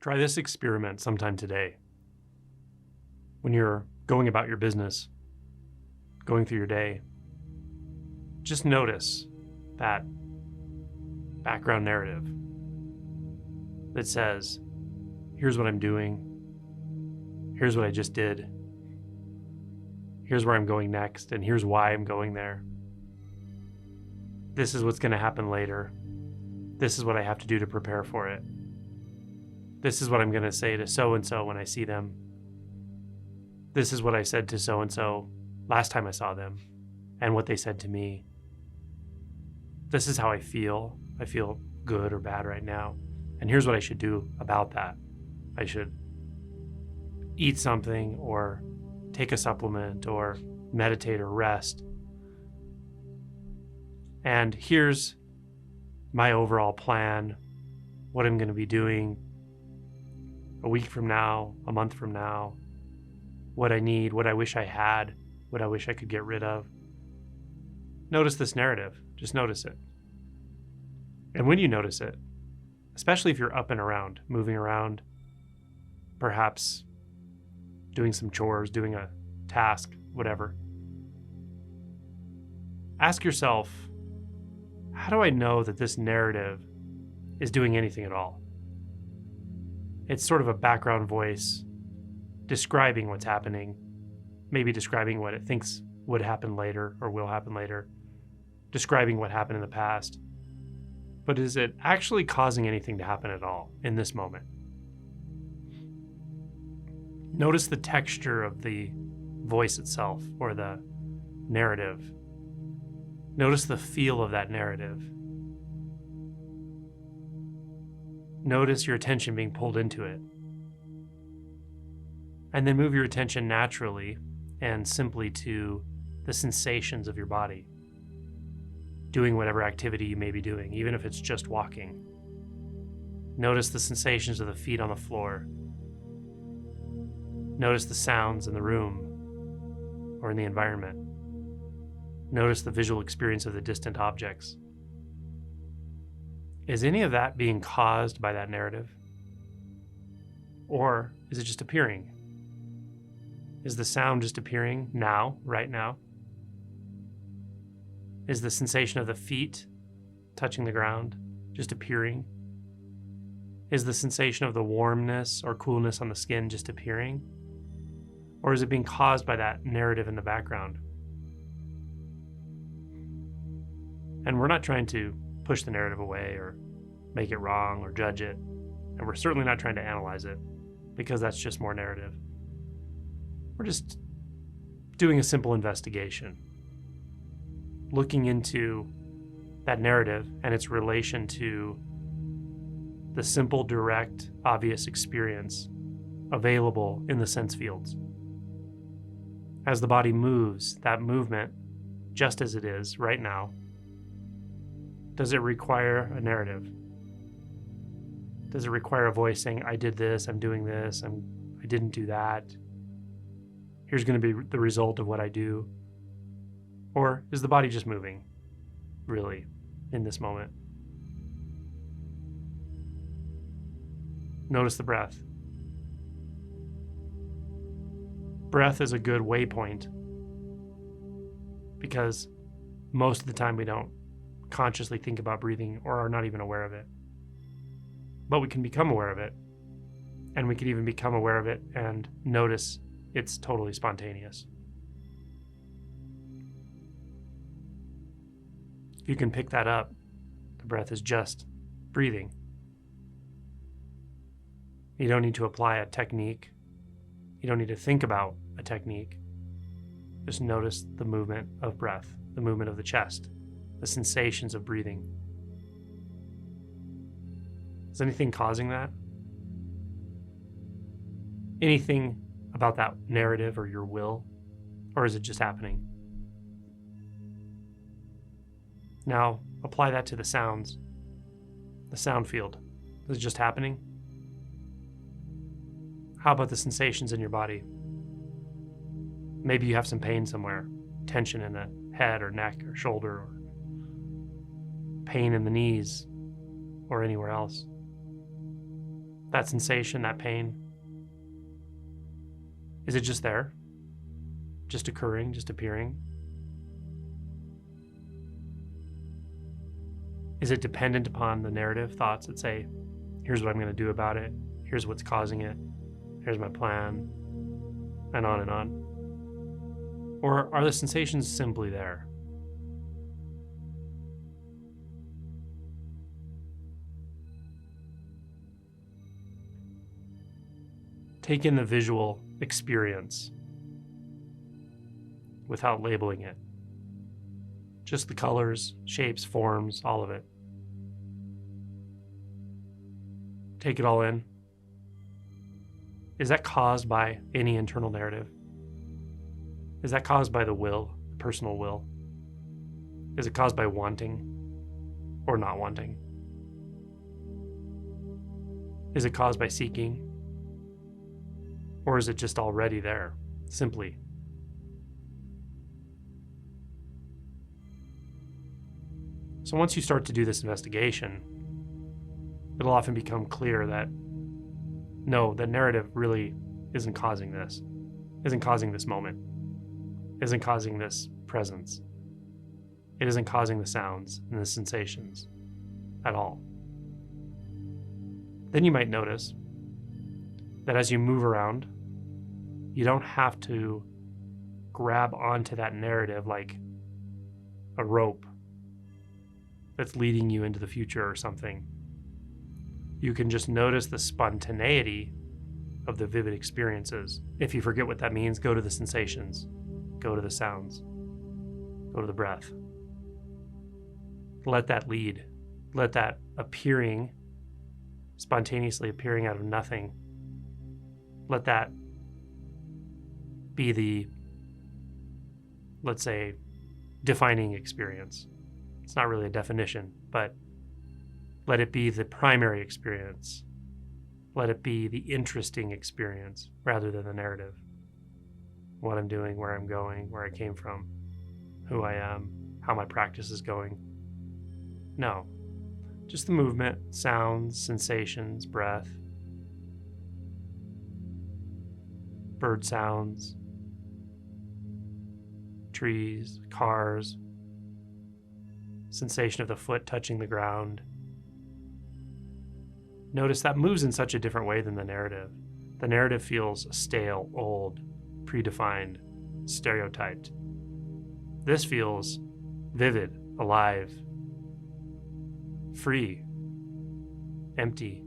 Try this experiment sometime today. When you're going about your business, going through your day, just notice that background narrative that says, here's what I'm doing, here's what I just did, here's where I'm going next, and here's why I'm going there. This is what's going to happen later. This is what I have to do to prepare for it. This is what I'm going to say to so-and-so when I see them. This is what I said to so-and-so last time I saw them, and what they said to me. This is how I feel. I feel good or bad right now. And here's what I should do about that. I should eat something or take a supplement or meditate or rest. And here's my overall plan, what I'm going to be doing a week from now, a month from now, what I need, what I wish I had, what I wish I could get rid of. Notice this narrative. Just notice it. And when you notice it, especially if you're up and around, moving around, perhaps doing some chores, doing a task, whatever, ask yourself, how do I know that this narrative is doing anything at all? It's sort of a background voice describing what's happening, maybe describing what it thinks would happen later or will happen later, describing what happened in the past. But is it actually causing anything to happen at all in this moment? Notice the texture of the voice itself or the narrative. Notice the feel of that narrative. Notice your attention being pulled into it. And then move your attention naturally and simply to the sensations of your body, doing whatever activity you may be doing, even if it's just walking. Notice the sensations of the feet on the floor. Notice the sounds in the room or in the environment. Notice the visual experience of the distant objects. Is any of that being caused by that narrative? Or is it just appearing? Is the sound just appearing now, right now? Is the sensation of the feet touching the ground just appearing? Is the sensation of the warmness or coolness on the skin just appearing? Or is it being caused by that narrative in the background? And we're not trying to push the narrative away or make it wrong or judge it. And we're certainly not trying to analyze it, because that's just more narrative. We're just doing a simple investigation, looking into that narrative and its relation to the simple, direct, obvious experience available in the sense fields. As the body moves, that movement, just as it is right now, does it require a narrative? Does it require a voice saying, I did this, I'm doing this, I didn't do that. Here's going to be the result of what I do. Or is the body just moving, really, in this moment? Notice the breath. Breath is a good waypoint because most of the time we don't consciously think about breathing or are not even aware of it. But we can become aware of it, and we can even become aware of it and notice it's totally spontaneous. If you can pick that up, the breath is just breathing. You don't need to apply a technique. You don't need to think about a technique. Just notice the movement of breath, the movement of the chest, the sensations of breathing. Is anything causing that? Anything about that narrative or your will? Or is it just happening? Now, apply that to the sounds, the sound field. Is it just happening? How about the sensations in your body? Maybe you have some pain somewhere, tension in the head or neck or shoulder, or pain in the knees or anywhere else. that sensation, that pain? Is it just there? Just occurring, just appearing? Is it dependent upon the narrative thoughts that say, here's what I'm going to do about it, here's what's causing it, here's my plan, and on and on? Or are the sensations simply there? Take in the visual experience without labeling it. Just the colors, shapes, forms, all of it. Take it all in. Is that caused by any internal narrative? Is that caused by the will, the personal will? Is it caused by wanting or not wanting? Is it caused by seeking? Or is it just already there, simply? So once you start to do this investigation, it'll often become clear that no, the narrative really isn't causing this moment, isn't causing this presence. It isn't causing the sounds and the sensations at all. Then you might notice that as you move around, you don't have to grab onto that narrative like a rope that's leading you into the future or something. You can just notice the spontaneity of the vivid experiences. If you forget what that means, go to the sensations, go to the sounds, go to the breath. Let that lead. Let that appearing, spontaneously appearing out of nothing, let that be the, let's say, defining experience. It's not really a definition, but let it be the primary experience. Let it be the interesting experience rather than the narrative. What I'm doing, where I'm going, where I came from, who I am, how my practice is going. No, just the movement, sounds, sensations, breath, bird sounds, trees, cars, sensation of the foot touching the ground. Notice that moves in such a different way than the narrative. The narrative feels stale, old, predefined, stereotyped. This feels vivid, alive, free, empty,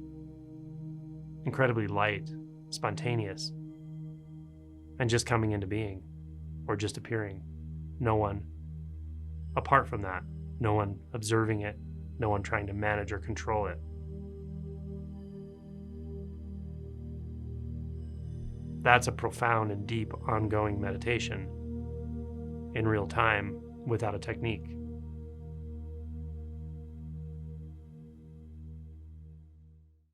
incredibly light, spontaneous, and just coming into being, or just appearing. No one apart from that, no one observing it, no one trying to manage or control it. That's a profound and deep ongoing meditation in real time without a technique.